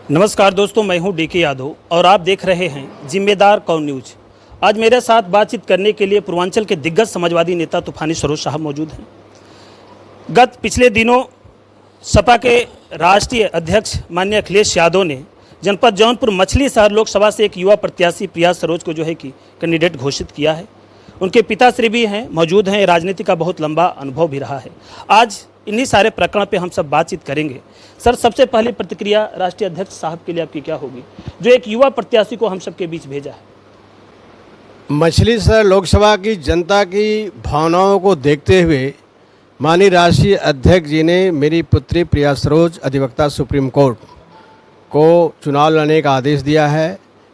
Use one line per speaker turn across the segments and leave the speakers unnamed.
नमस्कार दोस्तों, मैं हूं डीके यादव और आप देख रहे हैं जिम्मेदार कौन न्यूज। आज मेरे साथ बातचीत करने के लिए पूर्वांचल के दिग्गज समाजवादी नेता तूफानी सरोज साहब मौजूद हैं। पिछले दिनों सपा के राष्ट्रीय अध्यक्ष माननीय अखिलेश यादव ने जनपद जौनपुर मछली शहर लोकसभा से एक युवा प्रत्याशी प्रिया सरोज को कैंडिडेट घोषित किया है। उनके पिताश्री भी हैं, मौजूद हैं। राजनीति का बहुत लंबा अनुभव भी रहा है। आज इन्हीं सारे प्रकरण पे हम सब बातचीत करेंगे। सर, सबसे पहली प्रतिक्रिया राष्ट्रीय अध्यक्ष साहब के लिए आपकी क्या होगी, जो एक युवा प्रत्याशी को हम सबके बीच भेजा है?
मछली शहर लोकसभा की जनता की भावनाओं को देखते हुए माननीय राष्ट्रीय अध्यक्ष जी ने मेरी पुत्री प्रिया सरोज अधिवक्ता सुप्रीम कोर्ट को चुनाव लड़ने का आदेश दिया है।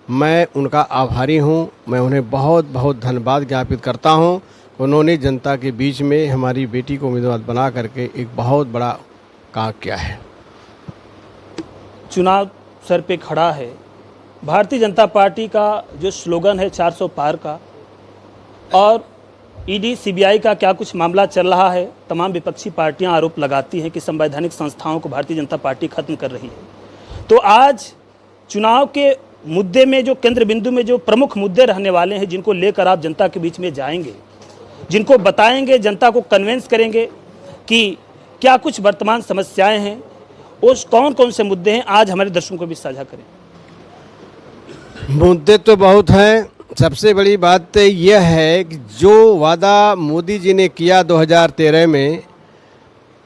मैं उनका आभारी हूं। मैं उन्हें बहुत बहुत धन्यवाद ज्ञापित करता हूं। उन्होंने जनता के बीच में हमारी बेटी को उम्मीदवार बना करके एक बहुत बड़ा काम किया है।
चुनाव सर पे खड़ा है। भारतीय जनता पार्टी का जो स्लोगन है 400 पार का, और ईडी सीबीआई का क्या कुछ मामला चल रहा है। तमाम विपक्षी पार्टियां आरोप लगाती हैं कि संवैधानिक संस्थाओं को भारतीय जनता पार्टी खत्म कर रही है। तो आज चुनाव के मुद्दे में जो केंद्र बिंदु में जो प्रमुख मुद्दे रहने वाले हैं, जिनको लेकर आप जनता के बीच में जाएंगे, जिनको बताएंगे, जनता को कन्विंस करेंगे कि क्या कुछ वर्तमान समस्याएं हैं, उस कौन कौन से मुद्दे हैं, आज हमारे दर्शकों को भी साझा करें।
मुद्दे तो बहुत हैं। सबसे बड़ी बात यह है कि जो वादा मोदी जी ने किया 2013 में,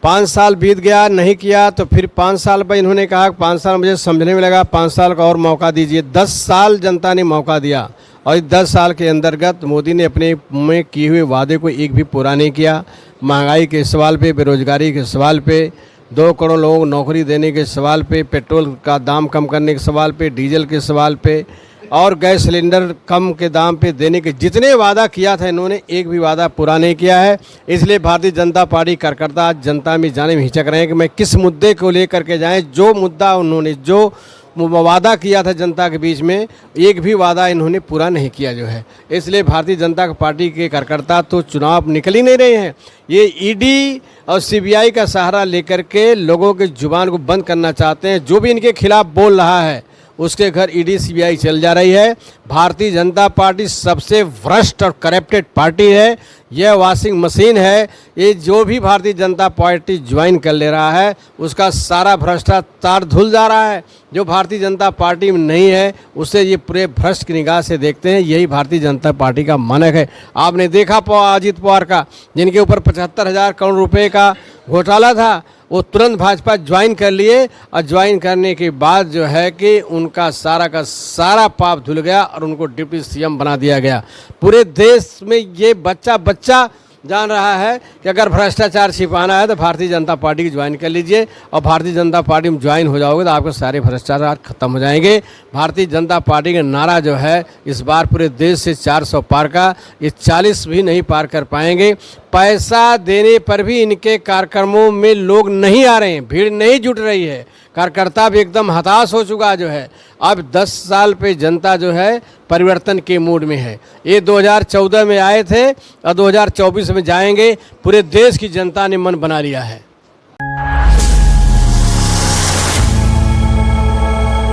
5 साल बीत गया, नहीं किया, तो फिर 5 साल पर इन्होंने कहा 5 साल मुझे समझने में लगा, 5 साल का और मौका दीजिए। 10 साल जनता ने मौका दिया और इस 10 साल के अंतर्गत मोदी ने अपने में किए हुए वादे को एक भी पूरा नहीं किया। महंगाई के सवाल पे, बेरोजगारी के सवाल पे, 2 करोड़ लोगों को नौकरी देने के सवाल पे, पेट्रोल का दाम कम करने के सवाल पे, डीजल के सवाल पे और गैस सिलेंडर कम के दाम पे देने के जितने वादा किया था, इन्होंने एक भी वादा पूरा नहीं किया है। इसलिए भारतीय जनता पार्टी कार्यकर्ता जनता में जाने में हिचक रहे हैं कि मैं किस मुद्दे को लेकर के जाएं। जो मुद्दा उन्होंने जो वादा किया था जनता के बीच में, एक भी वादा इन्होंने पूरा नहीं किया जो है। इसलिए भारतीय जनता पार्टी के कार्यकर्ता तो चुनाव निकल ही नहीं रहे हैं। ये ईडी और सीबीआई का सहारा लेकर के लोगों की जुबान को बंद करना चाहते हैं। जो भी इनके खिलाफ बोल रहा है उसके घर ईडी सीबीआई चल जा रही है। भारतीय जनता पार्टी सबसे भ्रष्ट और करप्टेड पार्टी है। यह वॉशिंग मशीन है। ये जो भी भारतीय जनता पार्टी ज्वाइन कर ले रहा है उसका सारा भ्रष्टाचार धुल जा रहा है। जो भारतीय जनता पार्टी में नहीं है उसे ये पूरे भ्रष्ट की निगाह से देखते हैं। यही भारतीय जनता पार्टी का मानक है। आपने देखा अजित पवार का, जिनके ऊपर 75,000 करोड़ रुपए का घोटाला था, वो तुरंत भाजपा ज्वाइन कर लिए और ज्वाइन करने के बाद जो है कि उनका सारा का सारा पाप धुल गया और उनको डिप्टी सीएम बना दिया गया। पूरे देश में ये बच्चा जान रहा है कि अगर भ्रष्टाचार छिपाना है तो भारतीय जनता पार्टी की ज्वाइन कर लीजिए और भारतीय जनता पार्टी में ज्वाइन हो जाओगे तो आपके सारे भ्रष्टाचार खत्म हो जाएंगे। भारतीय जनता पार्टी का नारा जो है इस बार पूरे देश से 400 पार का, ये 40 भी नहीं पार कर पाएंगे। पैसा देने पर भी इनके कार्यक्रमों में लोग नहीं आ रहे हैं, भीड़ नहीं जुट रही है। कार्यकर्ता भी एकदम हताश हो चुका जो है। अब 10 साल पे जनता जो है परिवर्तन के मूड में है। ये 2014 में आए थे और 2024 में जाएंगे। पूरे देश की जनता ने मन बना लिया है।